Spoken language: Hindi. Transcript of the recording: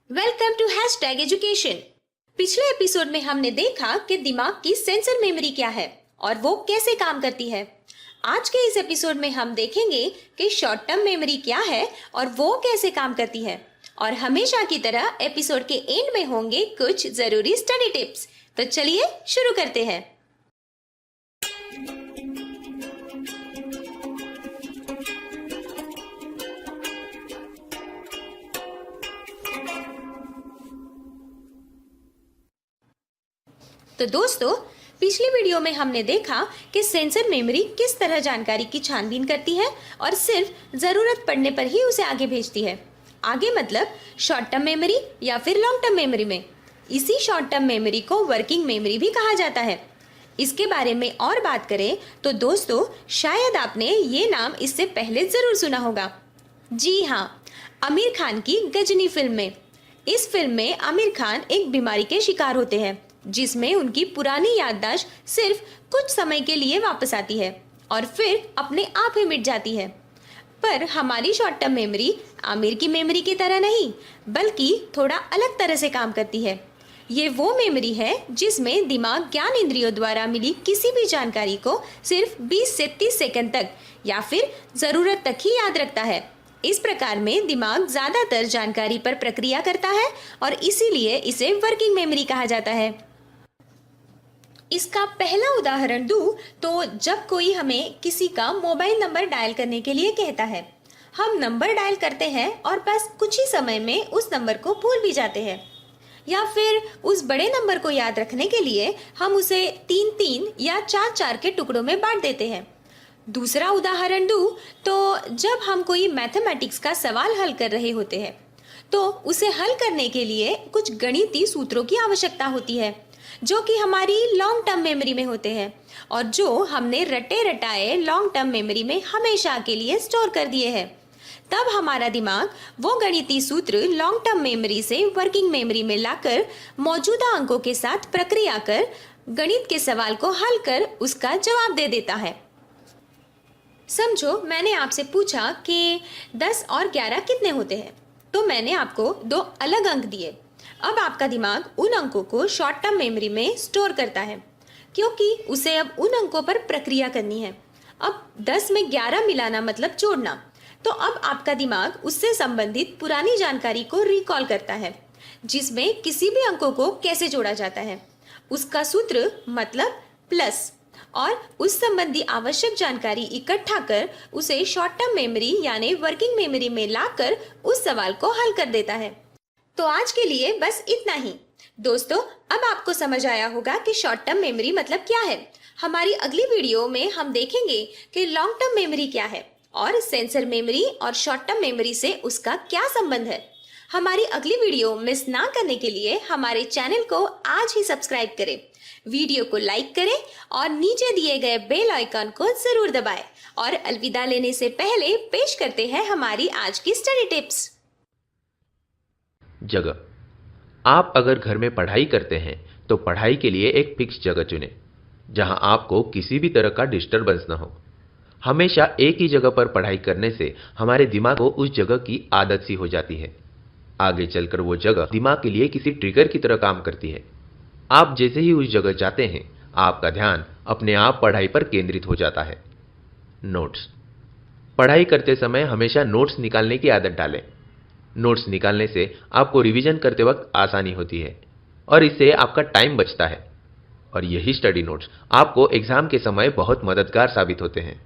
Welcome to hashtag education. पिछले एपिसोड में हमने देखा कि दिमाग की सेंसर मेमोरी क्या है और वो कैसे काम करती है। आज के इस एपिसोड में हम देखेंगे कि शॉर्ट टर्म मेमोरी क्या है और वो कैसे काम करती है। और हमेशा की तरह एपिसोड के एंड में होंगे कुछ जरूरी स्टडी टिप्स। तो चलिए शुरू करते हैं। तो दोस्तों, पिछली वीडियो में हमने देखा कि सेंसर मेमोरी किस तरह जानकारी की छानबीन करती है और सिर्फ जरूरत पड़ने पर ही उसे आगे भेजती है। आगे मतलब शॉर्ट टर्म मेमोरी या फिर लॉन्ग टर्म मेमोरी में। इसी शॉर्ट टर्म मेमोरी को वर्किंग मेमोरी भी कहा जाता है। इसके बारे में और बात करें तो दोस्तों, शायद आपने ये नाम इससे पहले जरूर सुना होगा। जी हाँ, आमिर खान की गजनी फिल्म में। इस फिल्म में आमिर खान एक बीमारी के शिकार होते हैं जिसमें उनकी पुरानी याददाश्त सिर्फ कुछ समय के लिए वापस आती है और फिर अपने आप ही मिट जाती है। पर हमारी शॉर्ट टर्म मेमोरी आमिर की मेमोरी की तरह नहीं, बल्कि थोड़ा अलग तरह से काम करती है। ये वो मेमोरी है जिसमें दिमाग ज्ञान इंद्रियों द्वारा मिली किसी भी जानकारी को सिर्फ 20 से 30 सेकंड तक या फिर जरूरत तक ही याद रखता है। इस प्रकार में दिमाग ज्यादातर जानकारी पर प्रक्रिया करता है और इसीलिए इसे वर्किंग मेमोरी कहा जाता है। इसका पहला उदाहरण दूं तो जब कोई हमें किसी का मोबाइल नंबर डायल करने के लिए कहता है, हम नंबर डायल करते हैं और बस कुछ ही समय में उस नंबर को भूल भी जाते हैं। या फिर उस बड़े नंबर को याद रखने के लिए हम उसे 3-3 या 4-4 के टुकड़ों में बांट देते हैं। दूसरा उदाहरण दूं तो जब हम कोई मैथमेटिक्स का सवाल हल कर रहे होते हैं तो उसे हल करने के लिए कुछ गणितीय सूत्रों की आवश्यकता होती है जो कि हमारी लॉन्ग टर्म मेमोरी में होते हैं और जो हमने रटे रटाए लॉन्ग टर्म मेमोरी में हमेशा के लिए स्टोर कर दिए हैं। तब हमारा दिमाग वो गणितीय सूत्र लॉन्ग टर्म मेमोरी से वर्किंग मेमोरी में लाकर मौजूदा अंकों के साथ प्रक्रिया कर गणित के सवाल को हल कर उसका जवाब दे देता है। समझो मैंने आपसे पूछा कि 10 और 11 कितने होते हैं, तो मैंने आपको 2 अलग अंक दिए। अब आपका दिमाग उन अंकों को शॉर्ट टर्म मेमोरी में स्टोर करता है क्योंकि उसे अब उन अंकों पर प्रक्रिया करनी है। अब 10 में 11 मिलाना मतलब जोड़ना, तो अब आपका दिमाग उससे संबंधित पुरानी जानकारी को रिकॉल करता है जिसमें किसी भी अंकों को कैसे जोड़ा जाता है, उसका सूत्र मतलब प्लस, और उस संबंधी आवश्यक जानकारी इकट्ठा कर उसे शॉर्ट टर्म मेमोरी यानी वर्किंग मेमोरी में लाकर उस सवाल को हल कर देता है। तो आज के लिए बस इतना ही। दोस्तों, अब आपको समझ आया होगा कि शॉर्ट टर्म मेमोरी मतलब क्या है। हमारी अगली वीडियो में हम देखेंगे कि लॉन्ग टर्म मेमोरी क्या है और सेंसर मेमोरी और शॉर्ट टर्म मेमोरी से उसका क्या संबंध है। हमारी अगली वीडियो मिस ना करने के लिए हमारे चैनल को आज ही सब्सक्राइब करें, वीडियो को लाइक करें और नीचे दिए गए बेल आइकन को जरूर दबाएं। और अलविदा लेने से पहले पेश करते हैं हमारी आज की स्टडी टिप्स। जगह। आप अगर घर में पढ़ाई करते हैं तो पढ़ाई के लिए एक फिक्स जगह चुनें जहां आपको किसी भी तरह का डिस्टरबेंस ना हो। हमेशा एक ही जगह पर पढ़ाई करने से हमारे दिमाग को उस जगह की आदत सी हो जाती है। आगे चलकर वो जगह दिमाग के लिए किसी ट्रिगर की तरह काम करती है। आप जैसे ही उस जगह जाते हैं, आपका ध्यान अपने आप पढ़ाई पर केंद्रित हो जाता है। नोट्स। पढ़ाई करते समय हमेशा नोट्स निकालने की आदत डालें। नोट्स निकालने से आपको रिवीजन करते वक्त आसानी होती है और इससे आपका टाइम बचता है। और यही स्टडी नोट्स आपको एग्जाम के समय बहुत मददगार साबित होते हैं।